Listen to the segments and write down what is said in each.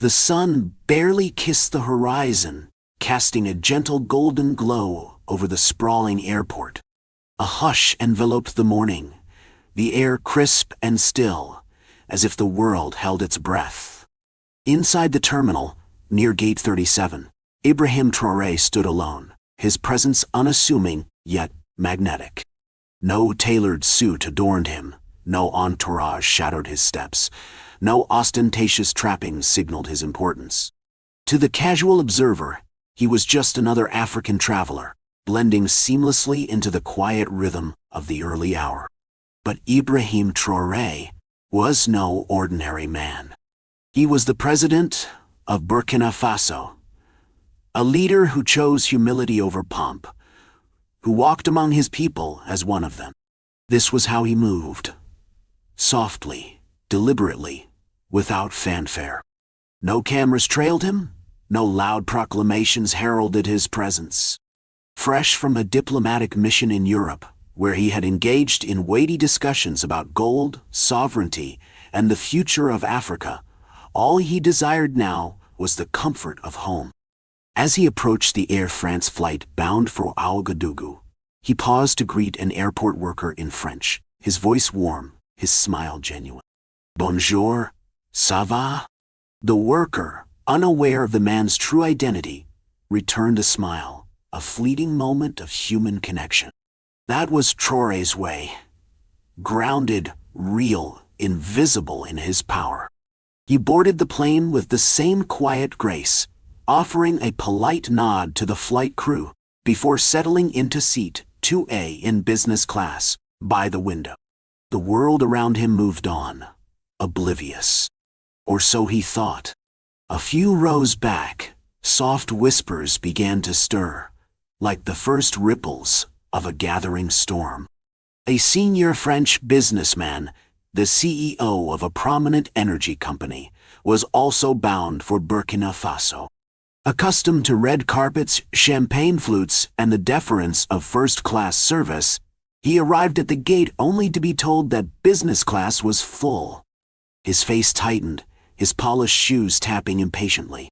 The sun barely kissed the horizon, casting a gentle golden glow over the sprawling airport. A hush enveloped the morning, the air crisp and still, as if the world held its breath. Inside the terminal, near Gate 37, Ibrahim Traoré stood alone, his presence unassuming yet magnetic. No tailored suit adorned him, no entourage shadowed his steps, no ostentatious trappings signaled his importance. To the casual observer, he was just another African traveler, blending seamlessly into the quiet rhythm of the early hour. But Ibrahim Traoré was no ordinary man. He was the President of Burkina Faso, a leader who chose humility over pomp, who walked among his people as one of them. This was how he moved. Softly, deliberately, without fanfare. No cameras trailed him, no loud proclamations heralded his presence. Fresh from a diplomatic mission in Europe, where he had engaged in weighty discussions about gold, sovereignty, and the future of Africa, all he desired now was the comfort of home. As he approached the Air France flight bound for Ouagadougou, he paused to greet an airport worker in French, his voice warm, his smile genuine. "Bonjour, ça va?" The worker, unaware of the man's true identity, returned a smile, a fleeting moment of human connection. That was Traoré's way. Grounded, real, invisible in his power. He boarded the plane with the same quiet grace, offering a polite nod to the flight crew before settling into seat 2A in business class, by the window. The world around him moved on, oblivious. Or so he thought. A few rows back, soft whispers began to stir, like the first ripples of a gathering storm. A senior French businessman, the CEO of a prominent energy company, was also bound for Burkina Faso. Accustomed to red carpets, champagne flutes, and the deference of first-class service, he arrived at the gate only to be told that business class was full. His face tightened, his polished shoes tapping impatiently.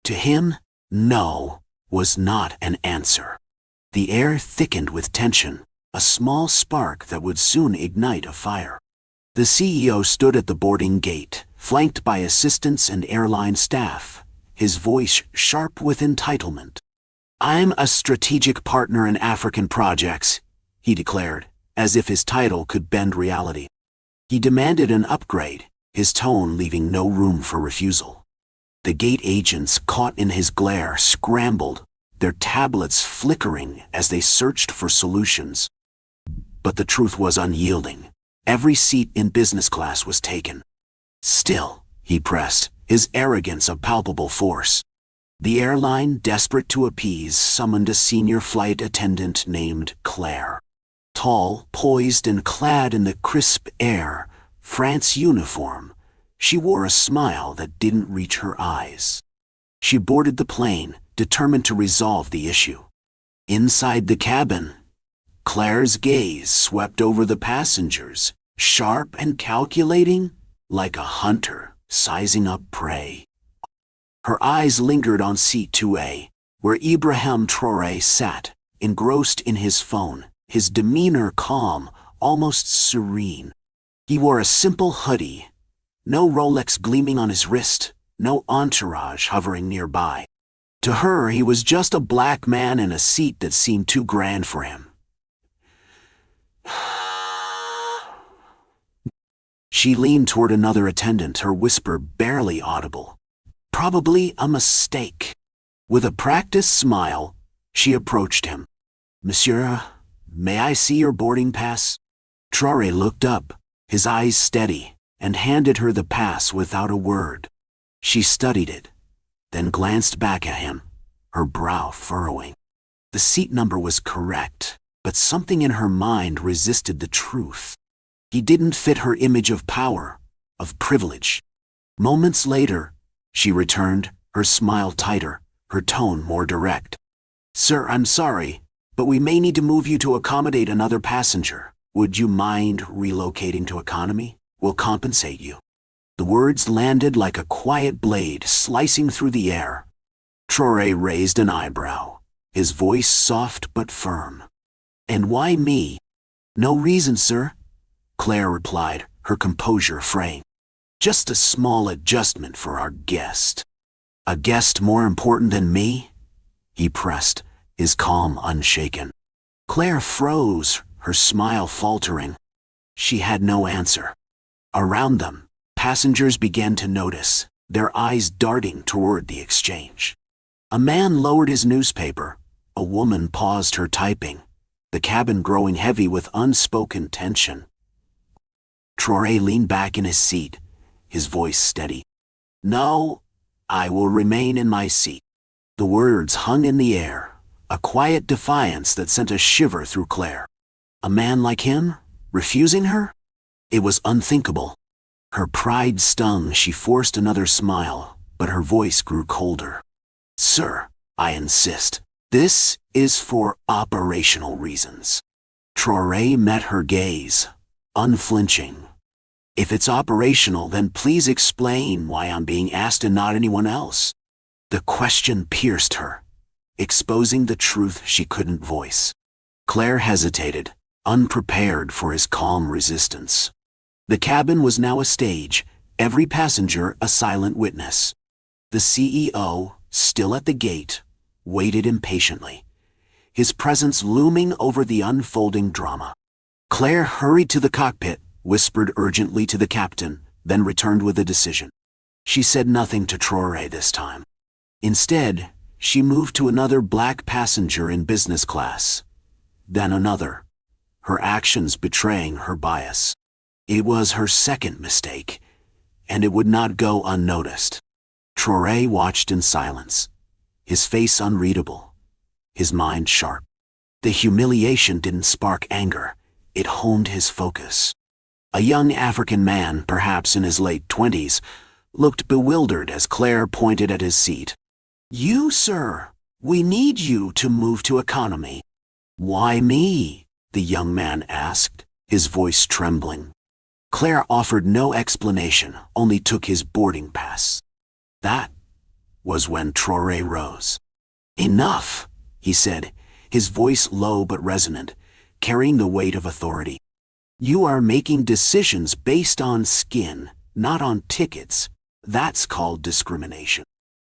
To him, no was not an answer. The air thickened with tension, a small spark that would soon ignite a fire. The CEO stood at the boarding gate, flanked by assistants and airline staff, his voice sharp with entitlement. "I'm a strategic partner in African projects," he declared, as if his title could bend reality. He demanded an upgrade, his tone leaving no room for refusal. The gate agents, caught in his glare, scrambled, their tablets flickering as they searched for solutions. But the truth was unyielding. Every seat in business class was taken. "Still," he pressed, his arrogance a palpable force. The airline, desperate to appease, summoned a senior flight attendant named Claire. Tall, poised, and clad in the crisp air France uniform, she wore a smile that didn't reach her eyes. She boarded the plane, determined to resolve the issue. Inside the cabin, Claire's gaze swept over the passengers, sharp and calculating, like a hunter sizing up prey. Her eyes lingered on seat 2A, where Ibrahim Traoré sat, engrossed in his phone, his demeanor calm, almost serene. He wore a simple hoodie, no Rolex gleaming on his wrist, no entourage hovering nearby. To her, he was just a black man in a seat that seemed too grand for him. She leaned toward another attendant, her whisper barely audible. "Probably a mistake." With a practiced smile, she approached him. "Monsieur, may I see your boarding pass?" Traoré looked up, his eyes steady, and handed her the pass without a word. She studied it, then glanced back at him, her brow furrowing. The seat number was correct, but something in her mind resisted the truth. He didn't fit her image of power, of privilege. Moments later, she returned, her smile tighter, her tone more direct. "Sir, I'm sorry, but we may need to move you to accommodate another passenger. Would you mind relocating to economy? We'll compensate you." The words landed like a quiet blade slicing through the air. Traoré raised an eyebrow, his voice soft but firm. "And why me?" "No reason, sir," Claire replied, her composure fraying. "Just a small adjustment for our guest." "A guest more important than me?" he pressed, his calm unshaken. Claire froze, her smile faltering. She had no answer. Around them, passengers began to notice, their eyes darting toward the exchange. A man lowered his newspaper. A woman paused her typing, the cabin growing heavy with unspoken tension. Traoré leaned back in his seat, his voice steady. "No, I will remain in my seat." The words hung in the air, a quiet defiance that sent a shiver through Claire. A man like him, refusing her? It was unthinkable. Her pride stung. She forced another smile, but her voice grew colder. "Sir, I insist. This is for operational reasons." Traoré met her gaze, unflinching. "If it's operational, then please explain why I'm being asked and not anyone else." The question pierced her, exposing the truth she couldn't voice. Claire hesitated, unprepared for his calm resistance. The cabin was now a stage, every passenger a silent witness. The CEO, still at the gate, waited impatiently, his presence looming over the unfolding drama. Claire hurried to the cockpit, whispered urgently to the captain, then returned with a decision. She said nothing to Traoré this time. Instead, she moved to another black passenger in business class. Then another, her actions betraying her bias. It was her second mistake, and it would not go unnoticed. Traoré watched in silence, his face unreadable, his mind sharp. The humiliation didn't spark anger, it honed his focus. A young African man, perhaps in his late 20s, looked bewildered as Claire pointed at his seat. "You, sir, we need you to move to economy." "Why me?" the young man asked, his voice trembling. Claire offered no explanation, only took his boarding pass. That was when Traoré rose. "Enough," he said, his voice low but resonant, carrying the weight of authority. "You are making decisions based on skin, not on tickets. That's called discrimination."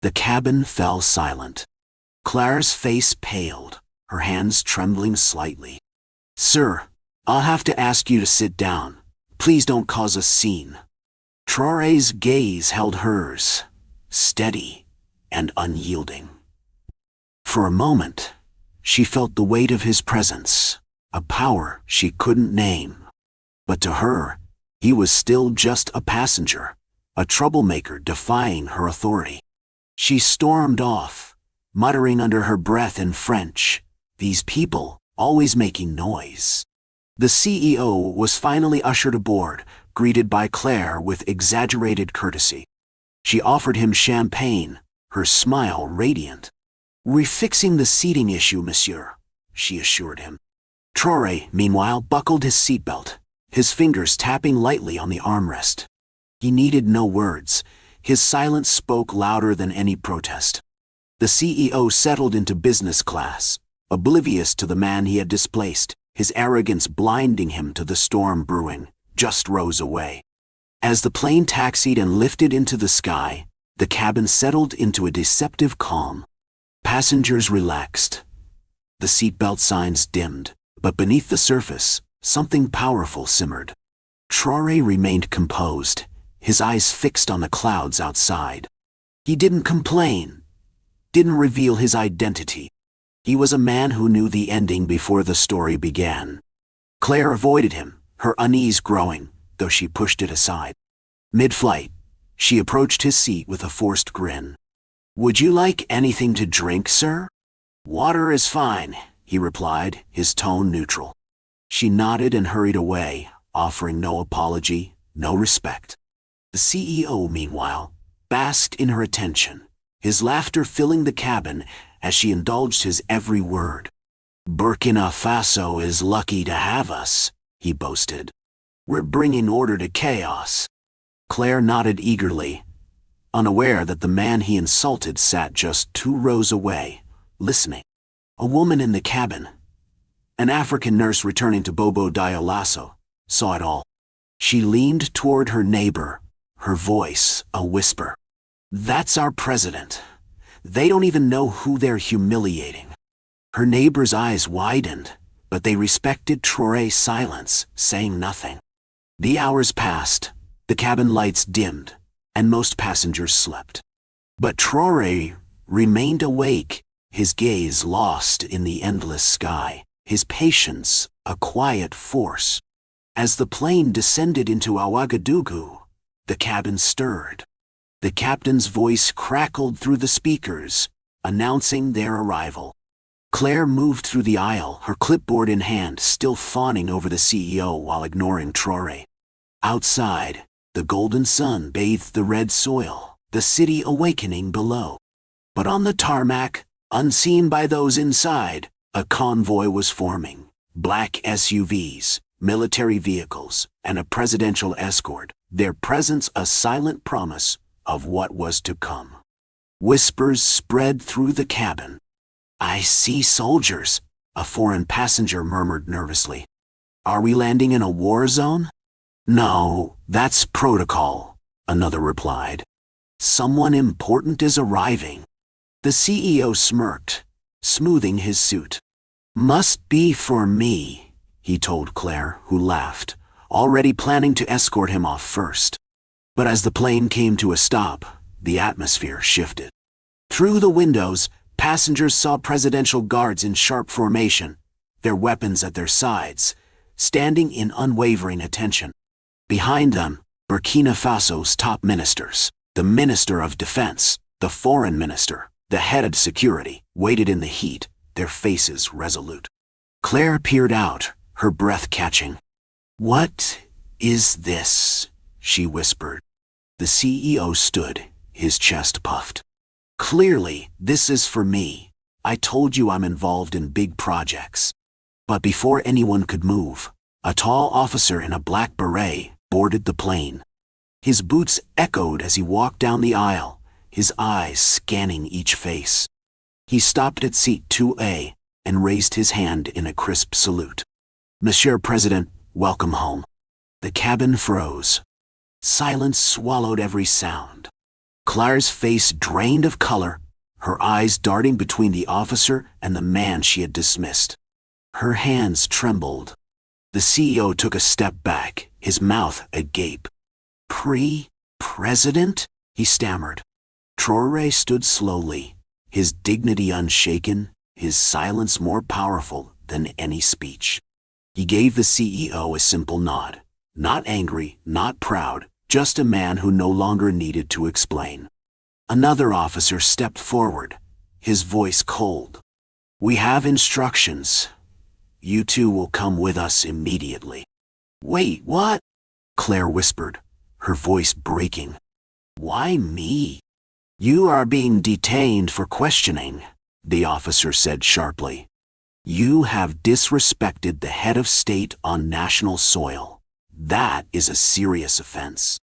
The cabin fell silent. Claire's face paled, her hands trembling slightly. "Sir, I'll have to ask you to sit down. Please don't cause a scene." Traoré's gaze held hers, steady and unyielding. For a moment, she felt the weight of his presence, a power she couldn't name. But to her, he was still just a passenger, a troublemaker defying her authority. She stormed off, muttering under her breath in French, "These people, always making noise." The CEO was finally ushered aboard, greeted by Claire with exaggerated courtesy. She offered him champagne, her smile radiant. "We're fixing the seating issue, monsieur," she assured him. Traoré, meanwhile, buckled his seatbelt, his fingers tapping lightly on the armrest. He needed no words. His silence spoke louder than any protest. The CEO settled into business class, oblivious to the man he had displaced, his arrogance blinding him to the storm brewing, just rows away. As the plane taxied and lifted into the sky, the cabin settled into a deceptive calm. Passengers relaxed. The seatbelt signs dimmed, but beneath the surface, something powerful simmered. Traoré remained composed, his eyes fixed on the clouds outside. He didn't complain, didn't reveal his identity. He was a man who knew the ending before the story began. Claire avoided him, her unease growing, though she pushed it aside. Mid-flight, she approached his seat with a forced grin. "Would you like anything to drink, sir?" "Water is fine," he replied, his tone neutral. She nodded and hurried away, offering no apology, no respect. The CEO, meanwhile, basked in her attention, his laughter filling the cabin as she indulged his every word. "Burkina Faso is lucky to have us," he boasted. "We're bringing order to chaos." Claire nodded eagerly, unaware that the man he insulted sat just 2 rows away, listening. A woman in the cabin, an African nurse returning to Bobo Dioulasso, saw it all. She leaned toward her neighbor, her voice a whisper. "That's our president. They don't even know who they're humiliating." Her neighbor's eyes widened, but they respected Traoré's silence, saying nothing. The hours passed, the cabin lights dimmed, and most passengers slept. But Traoré remained awake, his gaze lost in the endless sky, his patience a quiet force. As the plane descended into Ouagadougou, the cabin stirred. The captain's voice crackled through the speakers, announcing their arrival. Claire moved through the aisle, her clipboard in hand, still fawning over the CEO while ignoring Traoré. Outside, the golden sun bathed the red soil, the city awakening below. But on the tarmac, unseen by those inside, a convoy was forming. Black SUVs, military vehicles, and a presidential escort, their presence a silent promise of what was to come. Whispers spread through the cabin. "I see soldiers," a foreign passenger murmured nervously. "Are we landing in a war zone?" "No, that's protocol," another replied. "Someone important is arriving." The CEO smirked, smoothing his suit. "Must be for me," he told Claire, who laughed, already planning to escort him off first. But as the plane came to a stop, the atmosphere shifted. Through the windows, passengers saw presidential guards in sharp formation, their weapons at their sides, standing in unwavering attention. Behind them, Burkina Faso's top ministers, the Minister of Defense, the Foreign Minister, the head of security, waited in the heat, their faces resolute. Claire peered out, her breath catching. "What is this?" she whispered. The CEO stood, his chest puffed. "Clearly, this is for me. I told you I'm involved in big projects." But before anyone could move, a tall officer in a black beret boarded the plane. His boots echoed as he walked down the aisle, his eyes scanning each face. He stopped at seat 2A and raised his hand in a crisp salute. "Monsieur President, welcome home." The cabin froze. Silence swallowed every sound. Claire's face drained of color, her eyes darting between the officer and the man she had dismissed. Her hands trembled. The CEO took a step back, his mouth agape. "President?" he stammered. Traoré stood slowly, his dignity unshaken, his silence more powerful than any speech. He gave the CEO a simple nod. Not angry, not proud, just a man who no longer needed to explain. Another officer stepped forward, his voice cold. "We have instructions. You two will come with us immediately." "Wait, what?" Claire whispered, her voice breaking. "Why me?" "You are being detained for questioning," the officer said sharply. "You have disrespected the head of state on national soil. That is a serious offense."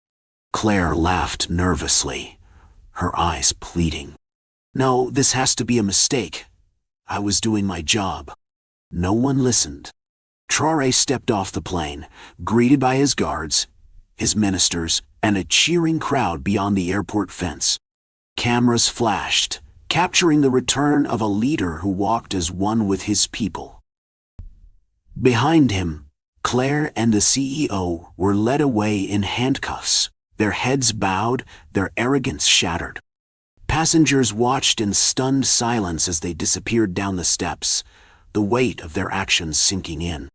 Claire laughed nervously, her eyes pleading. "No, this has to be a mistake. I was doing my job." No one listened. Traoré stepped off the plane, greeted by his guards, his ministers, and a cheering crowd beyond the airport fence. Cameras flashed, capturing the return of a leader who walked as one with his people. Behind him, Claire and the CEO were led away in handcuffs, their heads bowed, their arrogance shattered. Passengers watched in stunned silence as they disappeared down the steps, the weight of their actions sinking in.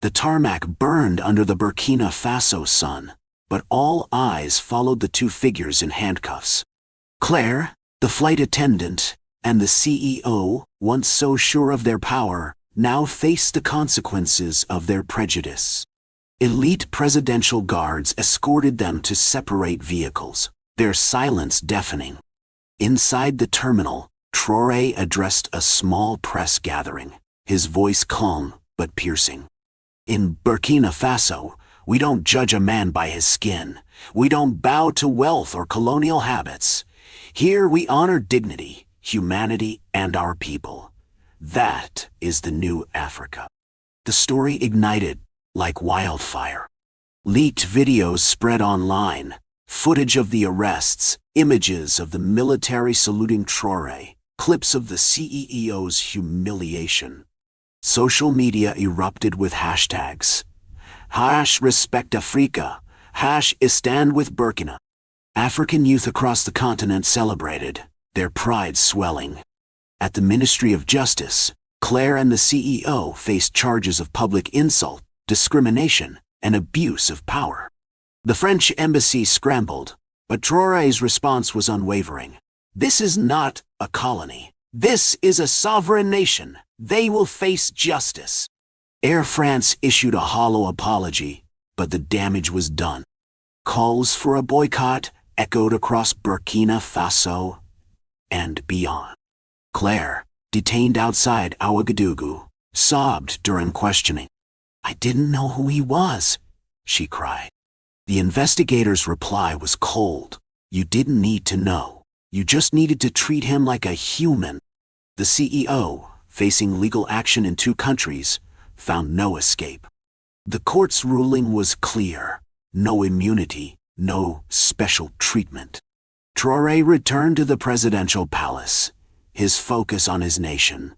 The tarmac burned under the Burkina Faso sun, but all eyes followed the two figures in handcuffs. Claire, the flight attendant, and the CEO, once so sure of their power, now faced the consequences of their prejudice. Elite presidential guards escorted them to separate vehicles, their silence deafening. Inside the terminal, Traoré addressed a small press gathering, his voice calm but piercing. "In Burkina Faso, We don't judge a man by his skin. We don't bow to wealth or colonial habits. Here we honor dignity, humanity, and our people. That is the new Africa. The story ignited like wildfire. Leaked videos spread online, footage of the arrests, images of the military saluting Traoré, clips of the CEO's humiliation. Social media erupted with hashtags. #Respect Africa, #Stand with Burkina. African youth across the continent celebrated, their pride swelling. At the Ministry of Justice, Claire and the CEO faced charges of public insult, discrimination, and abuse of power. The French embassy scrambled, but Traoré's response was unwavering. This is not a colony. This is a sovereign nation. They will face justice. Air France issued a hollow apology, but the damage was done. Calls for a boycott echoed across Burkina Faso and beyond. Claire, detained outside Ouagadougou, sobbed during questioning. "I didn't know who he was," she cried. The investigator's reply was cold. "You didn't need to know. You just needed to treat him like a human." The CEO, facing legal action in 2 countries, found no escape. The court's ruling was clear: no immunity, no special treatment. Traoré returned to the presidential palace, his focus on his nation,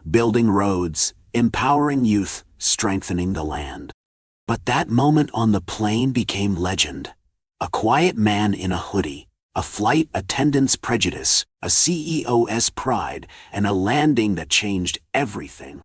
building roads, empowering youth, strengthening the land. But that moment on the plane became legend. A quiet man in a hoodie, a flight attendant's prejudice, a CEO's pride, and a landing that changed everything.